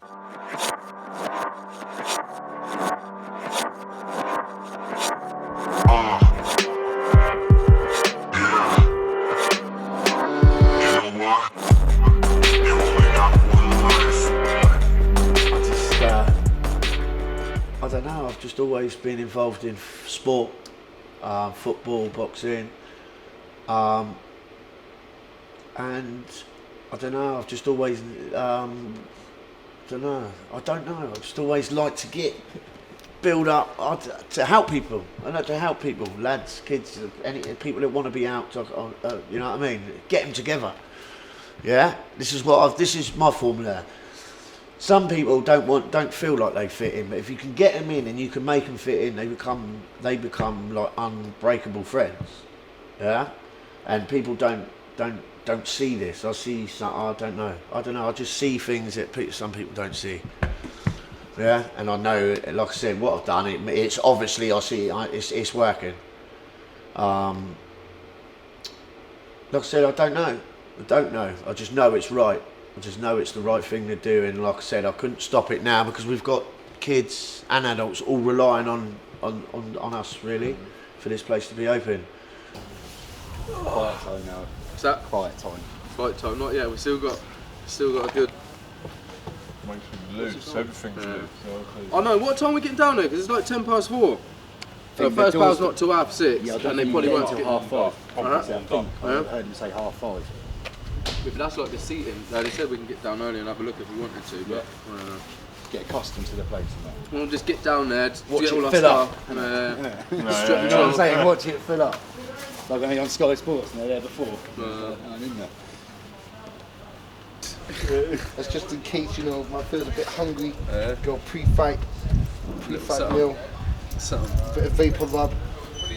I don't know, I've just always been involved in sport, football, boxing, and I don't know, I've just always, I don't know, I've just always liked to build up, to help people, I like to help people, lads, kids, any people that want to be out, you know what I mean, get them together, yeah, this is my formula. Some people don't feel like they fit in, but if you can get them in and you can make them fit in, they become like unbreakable friends, yeah. And people don't see this. I see some. I don't know. I just see things that some people don't see, yeah. And I know, like I said, what I've done. It's obviously I see it's working. Like I said, I don't know. I just know it's right. I just know it's the right thing to do, and like I said, I couldn't stop it now because we've got kids and adults all relying on us really for this place to be open. Quiet time now. What's that? Quiet time. Quiet time, not yet. We've still got a good. Makes me loose, everything's loose. I know. What time are we getting down there? Because it's like 4:10. So first power's not till 6:30, Yeah, and they probably won't until get 5:30. Huh? I heard him say 5:30. But that's like the seating. They said we can get down early and have a look if we wanted to, but Get accustomed to the place and that. we'll just get down there, Watch get it all our fill up. stuff, You know and what I'm saying? Watch it fill up. Like on Sky Sports, and they're there before. I'm in there. That's just in case, you know, I feel a bit hungry. Yeah. Go pre-fight something. meal, something. bit of vapor rub.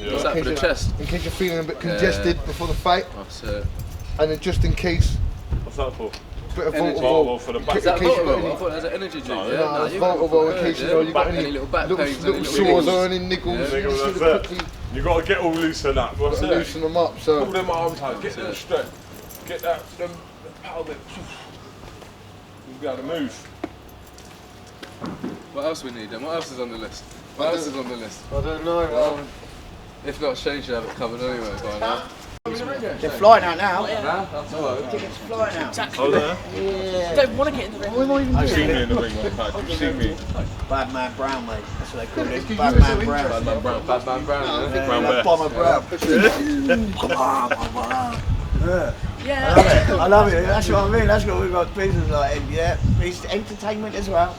What's that for the chest? In case you're feeling a bit congested beful the fight, That's it. and then just in case, What's that for? bit of Volvo for the back. Is that in case you got Volvo? I any, thought it was an energy drink. No, yeah? no, it's you got Volvo in case you know you got any any little back pains, little any sores niggles. or any niggles. Nigga, You just that's need to it. quickly You got to get all loose and that. What's that? loosen them up. So Pull them arms tight, get them straight. Get them power bit. You'll be able to move. What else we need then? What else is on the list? What else is on the list? I don't know. If not, Shane should have it covered anyway by now. They're flying out now. Nah, that's alright. Tickets flying out. Oh, there? Yeah. Don't want to get in the ring. What am I even You've seen doing? me in the ring one time. You've seen me. Bad Man Brown, mate. That's what they call it. good Bad you Man was so Brown. interested. Bad man brown, yeah? Brown bear. Bomber Brown. Yeah. I love it. That's what I mean. That's what we've got business like. Yeah, it's entertainment as well.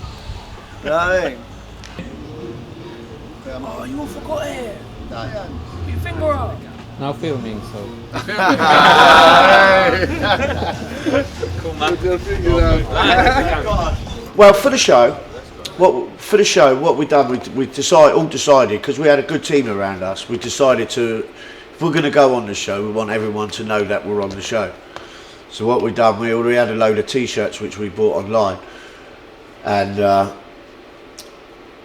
You know what I mean? Oh, you all forgot it. No. Put your finger up. Now filming, so Well, for the show, what we done, we decided because we had a good team around us. We decided to, if we're going to go on the show, we want everyone to know that we're on the show. So what we done, we already had a load of T-shirts which we bought online, and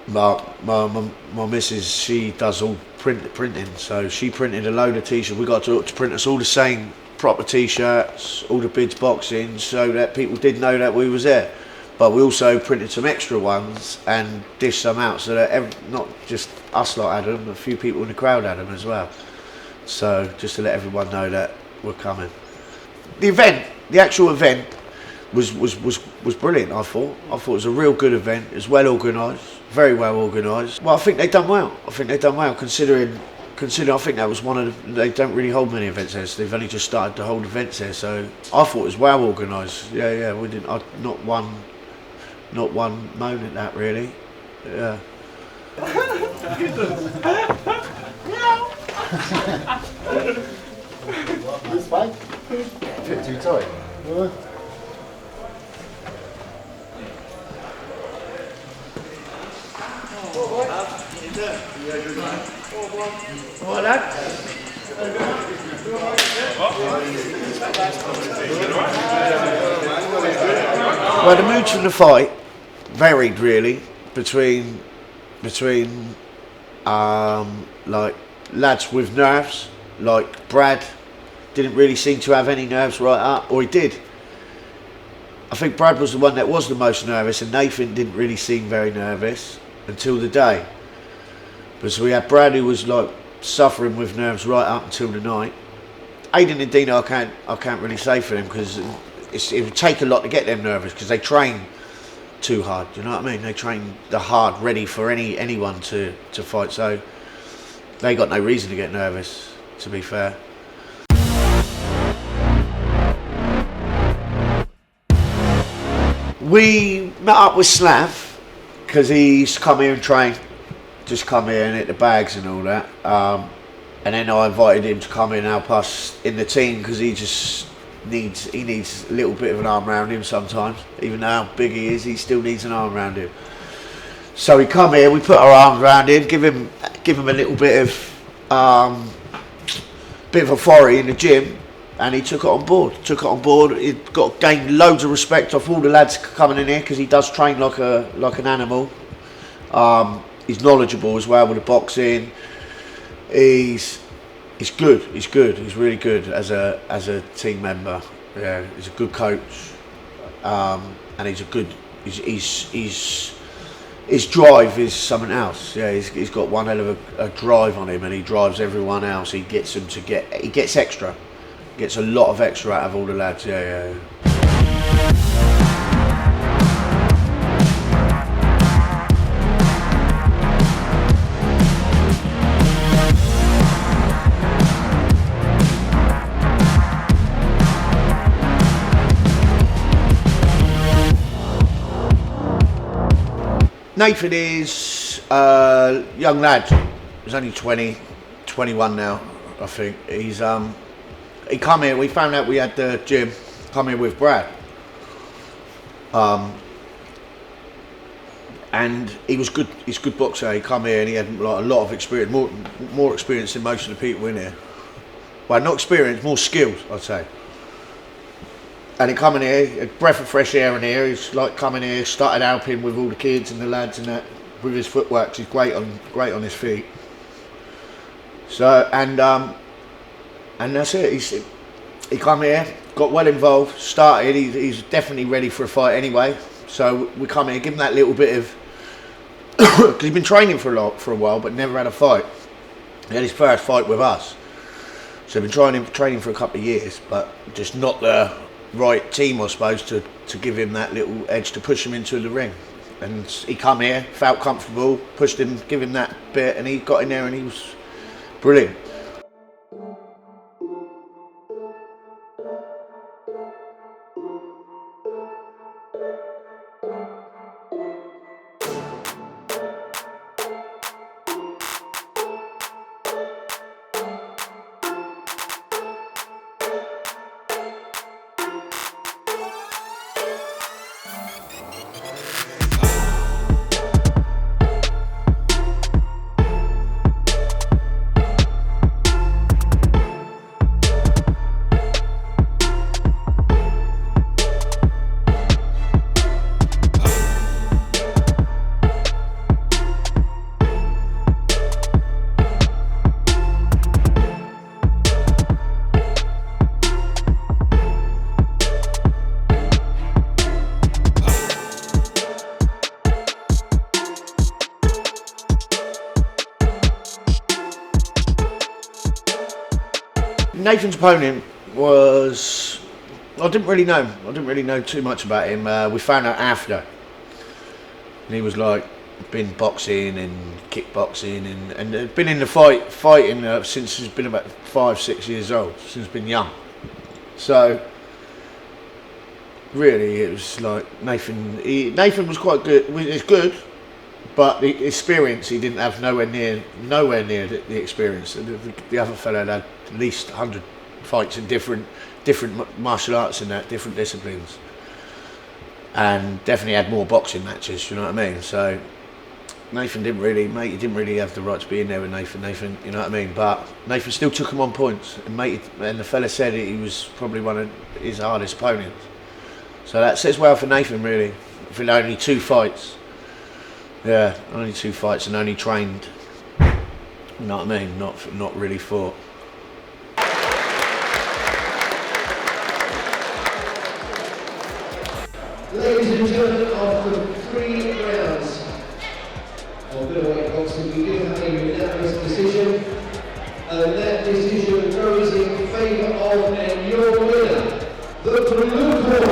my missus, she does all printing, so she printed a load of T-shirts. We got to print us all the same proper T-shirts, all the bids boxing, so that people did know that we was there. But we also printed some extra ones and dished some out, so that not just us lot had them, a few people in the crowd had them as well. So just to let everyone know that we're coming. The actual event was brilliant. I thought it was a real good event. It was well organised, very well organised. Well, I think they've done well. Considering I think that was one of the, they don't really hold many events there. So they've only just started to hold events there. So I thought it was well organised. Yeah, we didn't. Not one moan at that really. Yeah. This way. Bit too tight. All right, lad. Well, the moods from the fight varied really between like lads with nerves, like Brad didn't really seem to have any nerves right up, or he did. I think Brad was the one that was the most nervous, and Nathan didn't really seem very nervous until the day. But so we had Brad, who was like suffering with nerves right up until the night. Aidan and Dino, I can't really say for them, because it would take a lot to get them nervous, because they train too hard. Do you know what I mean? They train the hard, ready for anyone to fight. So they got no reason to get nervous, to be fair. We met up with Slav because he's come here and train, just come here and hit the bags and all that. And then I invited him to come in and help us in the team, because he needs a little bit of an arm around him sometimes. Even though how big he is, he still needs an arm around him. So we come here, we put our arms around him, give him a little bit of authority in the gym, and he took it on board. He got gained loads of respect off all the lads coming in here, because he does train like an animal. He's knowledgeable as well with the boxing. He's good. He's really good as a team member. Yeah, he's a good coach, and his drive is something else. Yeah, he's got one hell of a drive on him, and he drives everyone else. He gets extra. Gets a lot of extra out of all the lads. Yeah. Nathan is a young lad. He's only 20, 21 now, I think. He come here, we found out we had the gym, come here with Brad. And he was good, he's a good boxer. He come here and he had like a lot of experience, more experience than most of the people in here. Well, not experience, more skills, I'd say. And he come in here, a breath of fresh air in here. He's like coming here, started helping with all the kids and the lads and that, with his footwork. He's great on his feet. So and that's it. He come here, got well involved, started. He's definitely ready for a fight anyway. So we come here, give him that little bit of, because he's been training for a while, but never had a fight. He had his first fight with us. So we've been training for a couple of years, but just not the right team, I suppose, to give him that little edge to push him into the ring. And he come here, felt comfortable, pushed him, give him that bit, and he got in there and he was brilliant. Nathan's opponent was, I didn't really know too much about him. We found out after, and he was like been boxing and kickboxing and had been in the fighting since he's been about 5-6 years old, since he's been young. So really, it was like Nathan was quite good. He's good, but the experience he didn't have nowhere near the experience. The other fellow had at least 100 fights in different martial arts and that, different disciplines, and definitely had more boxing matches. You know what I mean? So Nathan didn't really have the right to be in there with Nathan. You know what I mean? But Nathan still took him on points, and the fella said he was probably one of his hardest opponents. So that says well for Nathan, really. For only 2 fights. Yeah, only 2 fights and only trained. You know what I mean? Not really fought. ladies and gentlemen, after 3 rounds of middleweight boxing, we do have a unanimous decision. And that decision goes in favour of, and your winner, the blue corner,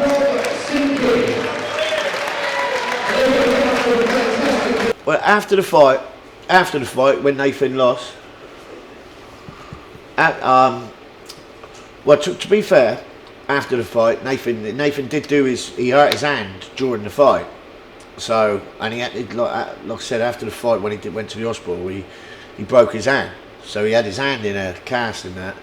Rob Sinking. Well, after the fight, when Nathan lost, well, to be fair, after the fight, Nathan did do he hurt his hand during the fight. So, and he had, like I said, after the fight, when he went to the hospital, he broke his hand. So he had his hand in a cast and that.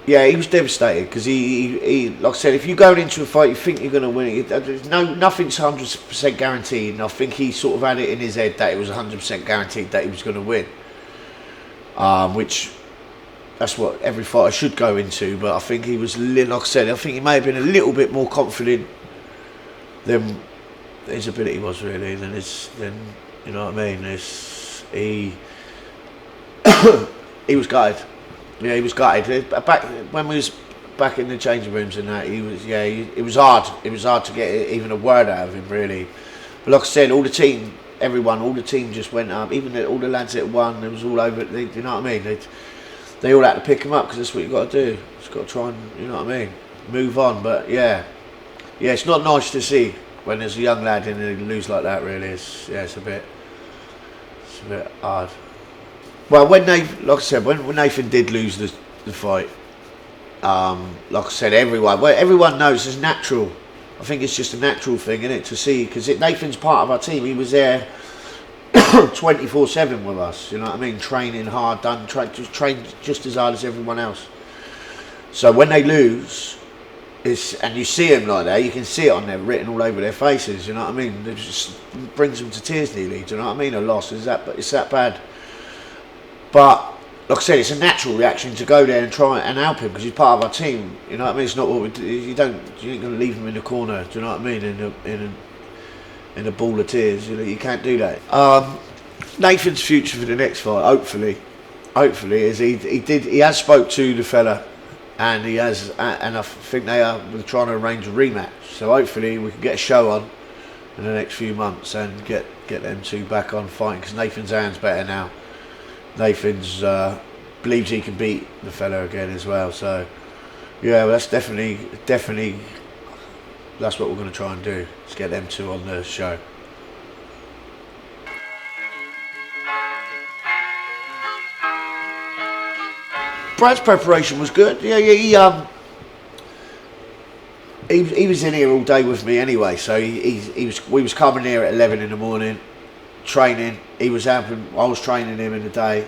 Yeah, he was devastated because he, like I said, if you're going into a fight, you think you're going to win it. Nothing's 100% guaranteed, and I think he sort of had it in his head that it was 100% guaranteed that he was going to win. Which, that's what every fighter should go into. But I think he was, like I said, I think he may have been a little bit more confident than his ability was really. Than you know what I mean? He was gutted. Yeah, he was gutted. Back when we was back in the changing rooms and that, he was. Yeah, it was hard. It was hard to get even a word out of him, really. But like I said, all the team just went up. Even all the lads that won, it was all over. You know what I mean? They all had to pick him up because that's what you got to do. Just got to try and, you know what I mean, move on. But yeah, it's not nice to see when there's a young lad and they lose like that. Really, it's a bit hard. Well, like I said, when Nathan did lose the fight, like I said, everyone knows it's natural. I think it's just a natural thing, isn't it, to see, because Nathan's part of our team. He was there 24/7 with us. You know what I mean? Training hard, trained just as hard as everyone else. So when they lose, and you see them like that, you can see it on there, written all over their faces. You know what I mean? It just brings them to tears nearly. Do you know what I mean? A loss is that, but it's that bad. But like I said, it's a natural reaction to go there and try and help him because he's part of our team. You know what I mean? It's not what we do. You ain't going to leave him in the corner. Do you know what I mean? In a ball of tears. You know, you can't do that. Nathan's future for the next fight, hopefully, is he has spoke to the fella, and he has, and I think they are trying to arrange a rematch. So hopefully we can get a show on in the next few months and get them two back on fighting because Nathan's hand's better now. Nathan's believes he can beat the fella again as well. So yeah, well, that's definitely that's what we're going to try and do. Is get them two on the show. Brad's preparation was good. Yeah, he was in here all day with me anyway. So we was coming here at 11 in the morning. Training, I was training him in the day,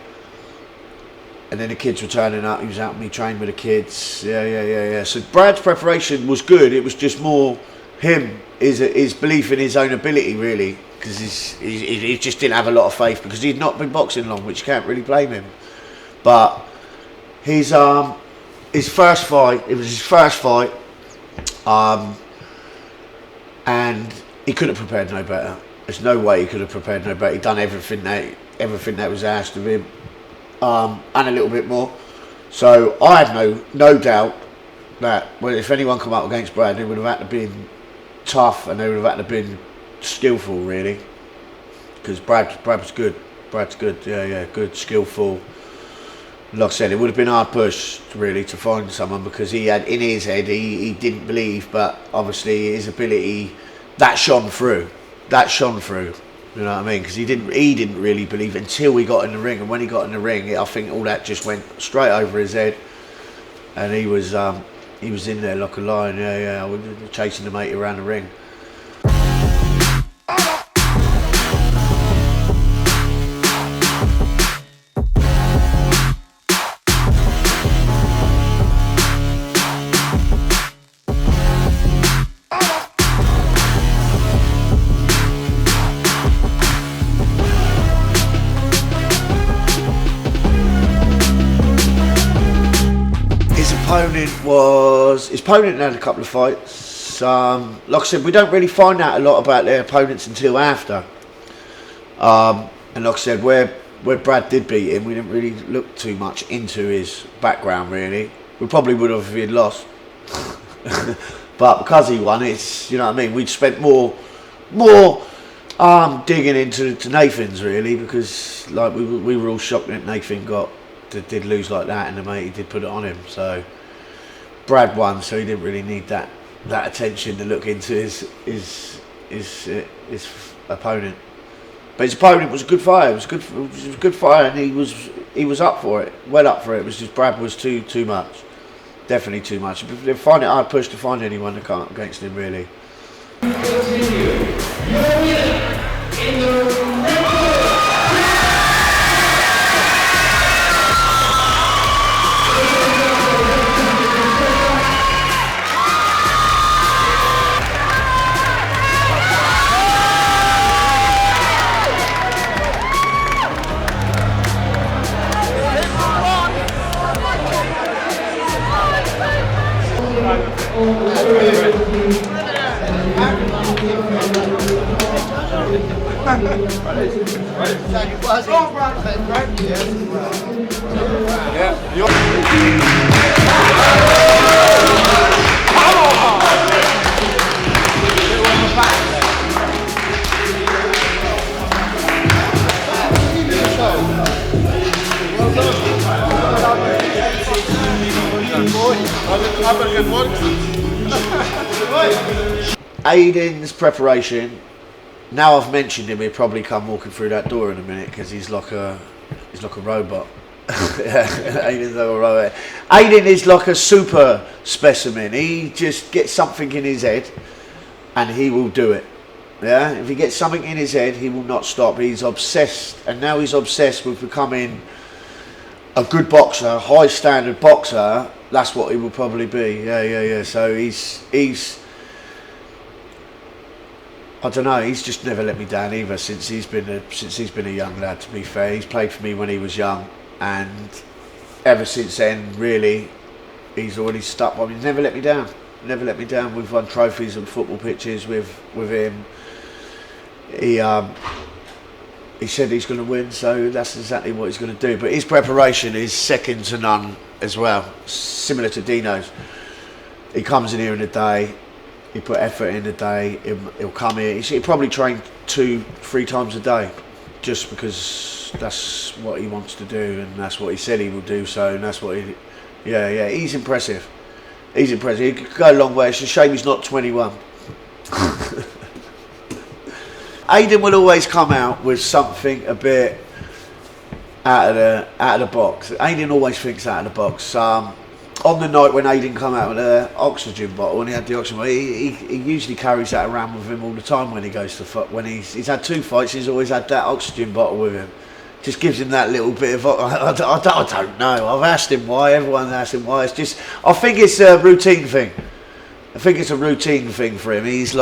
and then the kids were turning up. He was helping me train with the kids. Yeah. So Brad's preparation was good. It was just more his belief in his own ability, really, because he just didn't have a lot of faith because he'd not been boxing long, which you can't really blame him. But his first fight, it was his first fight, and he couldn't have prepared no better. There's no way he could have prepared no better. He'd done everything that was asked of him, and a little bit more. So I had no doubt that if anyone come up against Brad, they would have had to been tough and they would have had to been skillful, really, because Brad was good. Brad's good, yeah, good, skillful. Like I said, it would have been a hard push really to find someone because he had in his head he didn't believe, but obviously his ability that shone through. You know what I mean? Because he didn't really believe it until we got in the ring, and when he got in the ring, I think all that just went straight over his head, and he was in there like a lion, chasing the mate around the ring. His opponent had a couple of fights. Like I said, we don't really find out a lot about their opponents until after. And like I said, where Brad did beat him, we didn't really look too much into his background, really. We probably would have if he had lost. But because he won, it's, you know what I mean. We'd spent more digging into Nathan's really, because like we were all shocked that Nathan did lose like that, and the mate he did put it on him. So Brad won, so he didn't really need that attention to look into his opponent. But his opponent was a good fighter. It was a good fighter, and he was up for it, well up for it. It was just Brad was too much, definitely too much. They find it hard push to find anyone that can't against him really. Aiden's preparation. Now I've mentioned him, he'll probably come walking through that door in a minute because he's like a robot. Aiden's like a robot. Aiden is like a super specimen. He just gets something in his head and he will do it. Yeah, if he gets something in his head, he will not stop. He's obsessed, and now he's obsessed with becoming a good boxer, high standard boxer. That's what he will probably be. Yeah. So he's I don't know. He's just never let me down either since he's been a young lad. To be fair, he's played for me when he was young, and ever since then, really, he's already stuck by me. He's never let me down. Never let me down. We've won trophies on football pitches with him. He said he's going to win, so that's exactly what he's going to do. But his preparation is second to none as well, similar to Dino's. He comes in here in a day. He put effort in a day. He'll come here. He'll probably train 2-3 times a day, just because that's what he wants to do, and that's what he said he will do. So, and that's what he. Yeah. He's impressive. He's impressive. He could go a long way. It's a shame he's not 21. Aiden will always come out with something a bit out of the box. Aiden always thinks out of the box. On the night when Aiden come out with an oxygen bottle, and he had the oxygen bottle, he usually carries that around with him all the time when he goes to fight. When he's had 2 fights, he's always had that oxygen bottle with him. Just gives him that little bit of. I don't know. I've asked him why. Everyone's asked him why. It's just. I think it's a routine thing. I think it's a routine thing for him. He's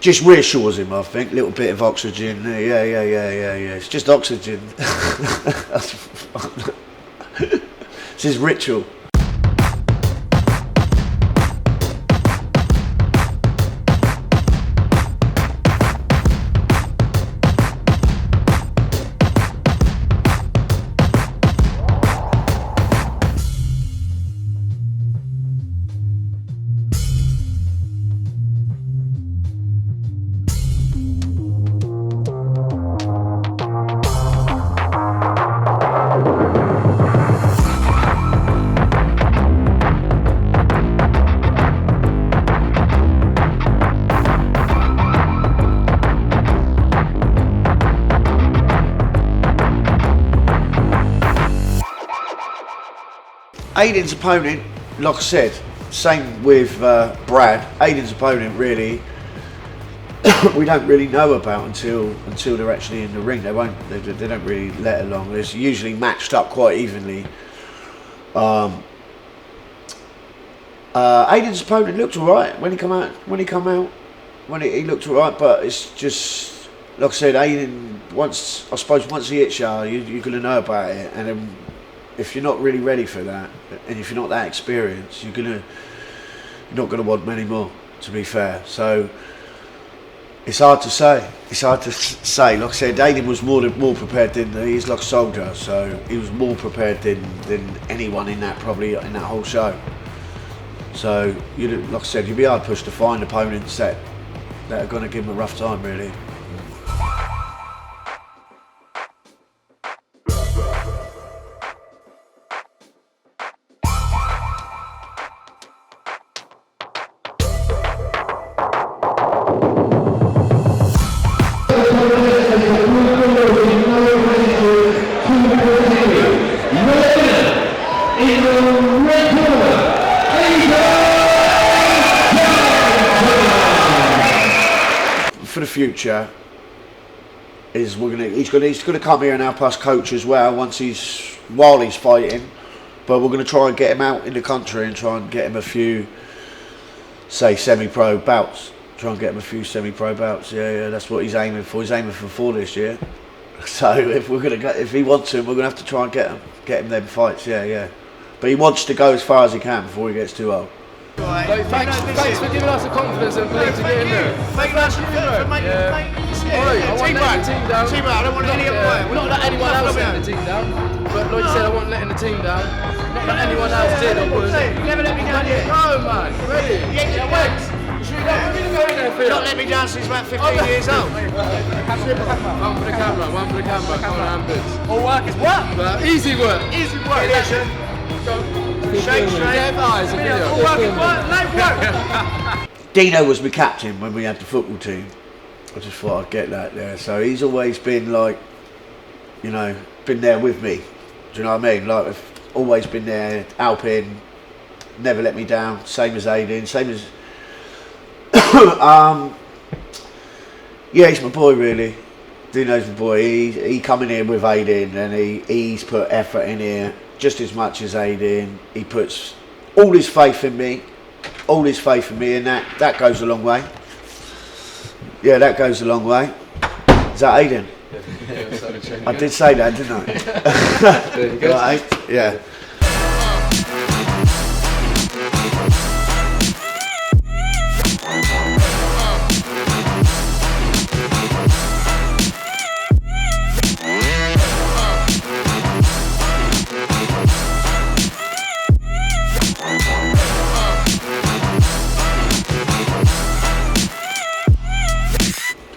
just reassures him, I think. Little bit of oxygen. Yeah. It's just oxygen. It's his ritual. Aiden's opponent, like I said, same with Brad. Aiden's opponent, really, we don't really know about until they're actually in the ring. They don't really let along. It's usually matched up quite evenly. Aiden's opponent looked alright when he come out. He looked alright, but it's just like I said, Aiden. Once he hits you, you're gonna know about it, and then, if you're not really ready for that, and if you're not that experienced, you're not gonna want many more. To be fair, so it's hard to say. Like I said, Aiden was more prepared than he's like a soldier, so he was more prepared than anyone in that whole show. So, like I said, you'd be hard pushed to find opponents that are going to give him a rough time, really. For the future, he's gonna come here and help us coach as well while he's fighting. But we're gonna try and get him out in the country and try and get him a few, say, semi-pro bouts. Try and get him a few semi-pro bouts. Yeah, that's what he's aiming for. He's aiming for 4 this year. So if he wants him, we're gonna have to try and get him them fights. Yeah. But he wants to go as far as he can before he gets too old. Like, thanks for giving us the confidence and belief to get in there. Thank you for making the team down. Teamwork, I don't want any other way. Not that anyone else let the team down, but like you said, I wasn't letting the team down. Not that anyone else did, I was. You never let me down yet. No, man, ready? Yeah, wait. Not let me down since about 15 years old. One for the camera, come on, Ambers. All work is work. Easy work. Easy work. Shake straight. All work is work. Life work. Dino was my captain when we had the football team. I just thought I'd get that there. So he's always been like, been there with me. Do you know what I mean? Like, always been there, helping, never let me down. Same as Aiden, same as. Yeah, he's my boy really. Dino's my boy. He come in here with Aiden and he's put effort in here just as much as Aiden. He puts all his faith in me, and that goes a long way. Yeah, that goes a long way. Is that Aiden? I did say that, didn't I? Right, yeah.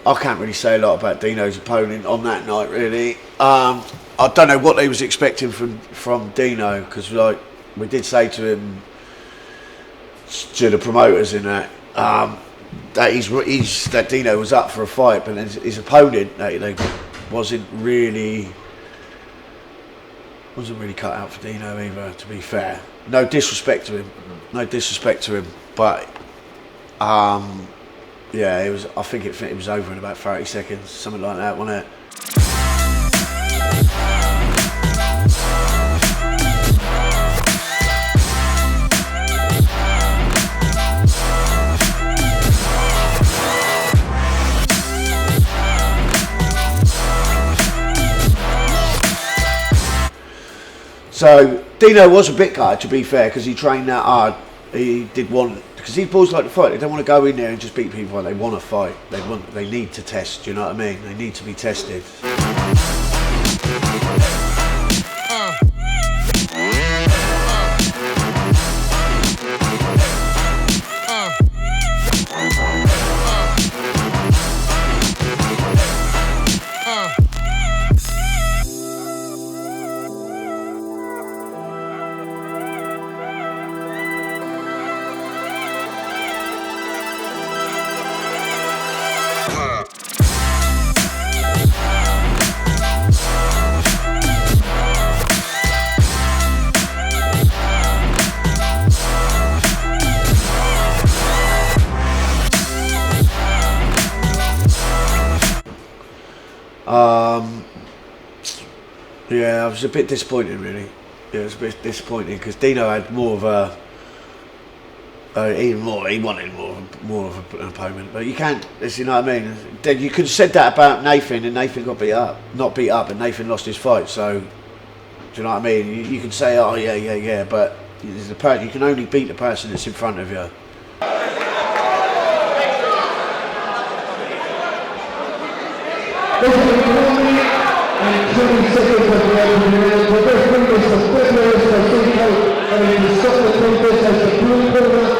I can't really say a lot about Dino's opponent on that night, really. I don't know what they was expecting from Dino, because like we did say to him, to the promoters in that that Dino was up for a fight, but his opponent they wasn't really cut out for Dino either. To be fair, no disrespect to him, but. Yeah, it was. I think it was over in about 30 seconds, something like that, wasn't it? So Dino was a bit gutted, to be fair, because he trained that hard. He did want. Because these boys like to fight. They don't want to go in there and just beat people. They want to fight. They need to test. Do you know what I mean? They need to be tested. Yeah, I was a bit disappointed, really. Yeah, it was a bit disappointing because Dino had more of a, he wanted more of an opponent, but you can't. You know what I mean? Then you could have said that about Nathan, and Nathan got not beat up, and Nathan lost his fight. So, do you know what I mean? You can say, oh yeah, but you can only beat the person that's in front of you. And 20 seconds of the opening round. The best fingers for Spurs, and the Scotland Congress has the blue corner.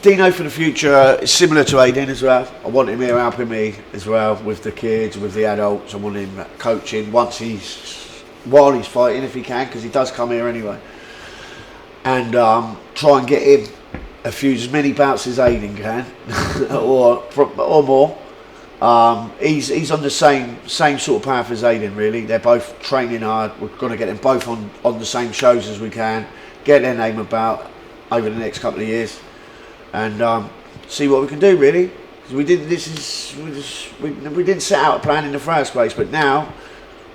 Dino for the future is similar to Aiden as well. I want him here helping me as well with the kids, with the adults. I want him coaching while he's fighting, if he can, because he does come here anyway. And try and get him as many bouts as Aiden can, or more. He's on the same sort of path as Aiden, really. They're both training hard. We're going to get them both on the same shows as we can, get their name about over the next couple of years, and see what we can do, really. 'Cause we didn't set out a plan in the first place, but now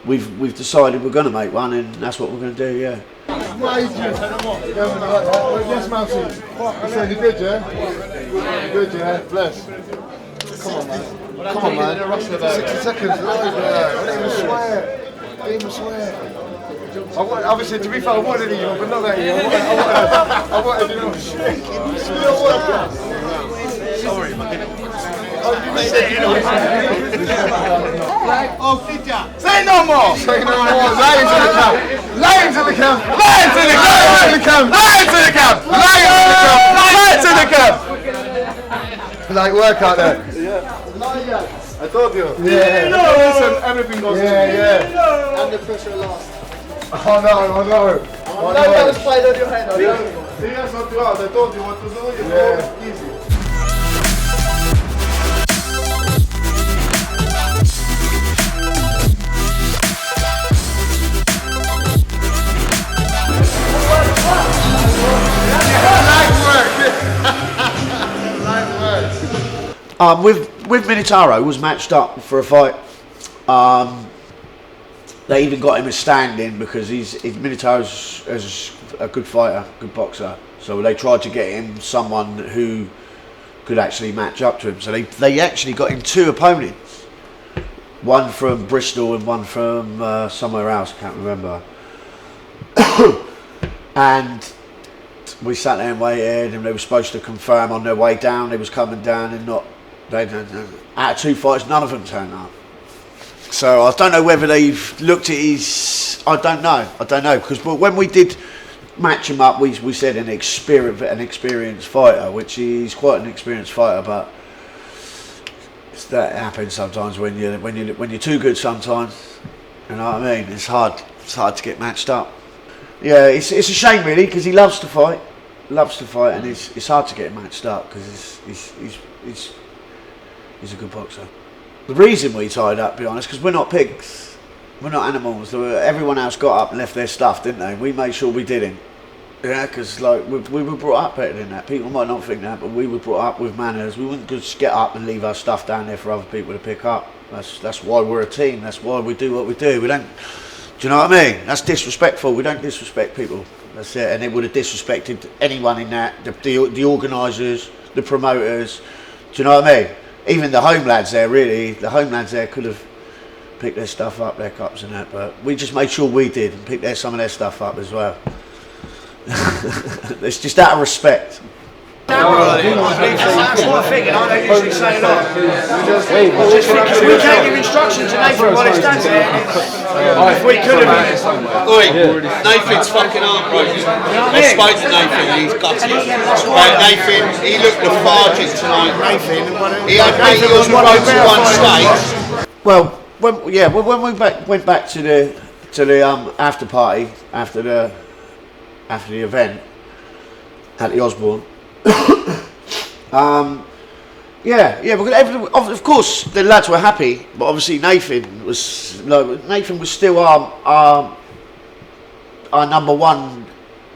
we've decided we're going to make one, and that's what we're going to do. Yeah. Yes, Mousy. So you good, yeah? Good, yeah? Bless. Come on, man. Come on, man. 60 seconds. I didn't even swear. Obviously, to be fair, I wanted you, but not that you. I wanted you. Sorry, man. Say no more! Say no more! Lions in the camp! Lions in the camp! Lions in the camp! Lions in the camp! Lions in the camp! Lions in the camp! Like work out there. I told you. Yeah. Listen, everything goes. Yeah. And the pressure last. Oh no! That was played on your head. Yes, not you out. I told you what to do. Yeah. Easy. With Minotauro was matched up for a fight. They even got him a stand-in because Minotauro's is a good fighter, good boxer. So they tried to get him someone who could actually match up to him. So they actually got him 2 opponents, one from Bristol and one from somewhere else. I can't remember. And we sat there and waited, and they were supposed to confirm on their way down. They was coming down, and out of 2 fights, none of them turned up. So I don't know whether they've looked at his. I don't know because when we did match him up, we said an experienced fighter, which he's quite an experienced fighter, but that happens sometimes when you're too good. Sometimes, you know what I mean. It's hard to get matched up. Yeah, it's a shame really because he loves to fight, and it's hard to get matched up because he's a good boxer. The reason we tied up, to be honest, because we're not pigs, we're not animals. Everyone else got up and left their stuff, didn't they? We made sure we didn't. Yeah, because like we were brought up better than that. People might not think that, but we were brought up with manners. We wouldn't just get up and leave our stuff down there for other people to pick up. That's why we're a team. That's why we do what we do. We don't. Do you know what I mean? That's disrespectful. We don't disrespect people. That's it. And they would have disrespected anyone in that. The organisers, the promoters. Do you know what I mean? Even the home lads there, really. The home lads there could have picked their stuff up, their cups and that. But we just made sure we did and picked some of their stuff up as well. It's just out of respect. That's what I'm thinking. I don't usually say that. Because we can't give instructions to Nathan while he stands there. If we could have. Oi, Nathan's fucking heartbroken. I spoke to Nathan, he's gutted. Nathan, he looked lethargic tonight. He had 8 years on road to 1 state. Well, when we went back to the after party after the event at the Osborne. Because of course the lads were happy, but obviously Nathan was still our number 1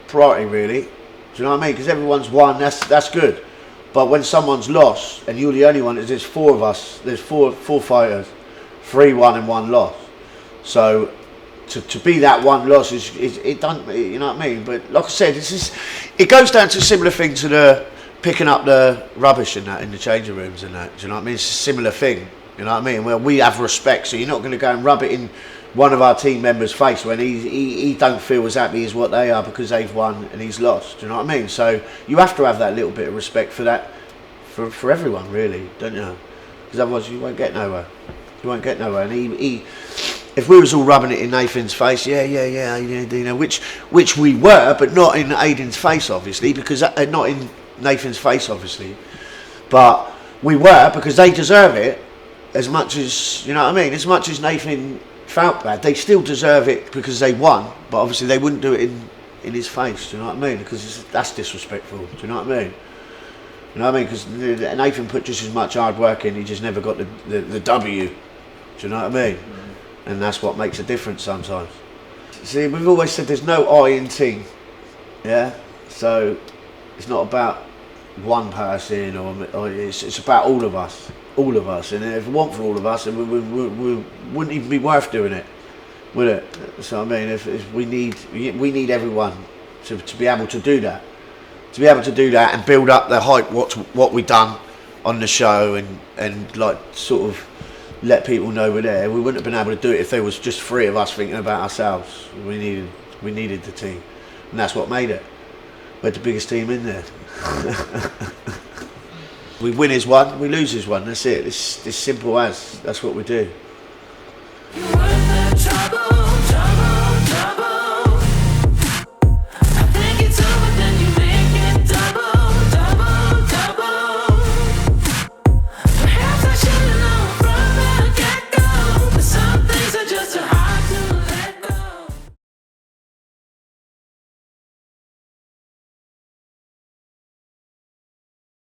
priority, really. Do you know what I mean? Because everyone's won, that's good. But when someone's lost and you're the only one, there's 4 of us. There's four fighters, 3 won and 1 lost. So to be that 1 loss is it don't, you know what I mean? But like I said, it goes down to a similar thing to the picking up the rubbish and that in the changing rooms and that. Do you know what I mean? It's a similar thing. You know what I mean? Well, we have respect, so you're not going to go and rub it in one of our team members' face when he don't feel as happy as what they are because they've won and he's lost. Do you know what I mean? So you have to have that little bit of respect for that, for everyone, really, don't you? Because otherwise you won't get nowhere. You won't get nowhere. And he if we was all rubbing it in Nathan's face, yeah, you know, which we were, but not in Aiden's face, obviously, because not in Nathan's face, obviously, but we were, because they deserve it as much as, you know what I mean, as much as Nathan felt bad, they still deserve it because they won, but obviously they wouldn't do it in his face, do you know what I mean, because that's disrespectful, do you know what I mean? You know what I mean? Because Nathan put just as much hard work in, he just never got the W, do you know what I mean? And that's what makes a difference sometimes. See, we've always said there's no I in team, yeah? So it's not about one person, or it's about all of us. And if it weren't for all of us, we wouldn't even be worth doing it, would it? So I mean, if we need everyone to be able to do that, and build up the hype what we done on the show, and like sort of let people know we're there. We wouldn't have been able to do it if there was just 3 of us thinking about ourselves. We needed the team, and that's what made it. We're the biggest team in there. We win is one, we lose is one. That's it. It's simple as. That's what we do. You were the trouble.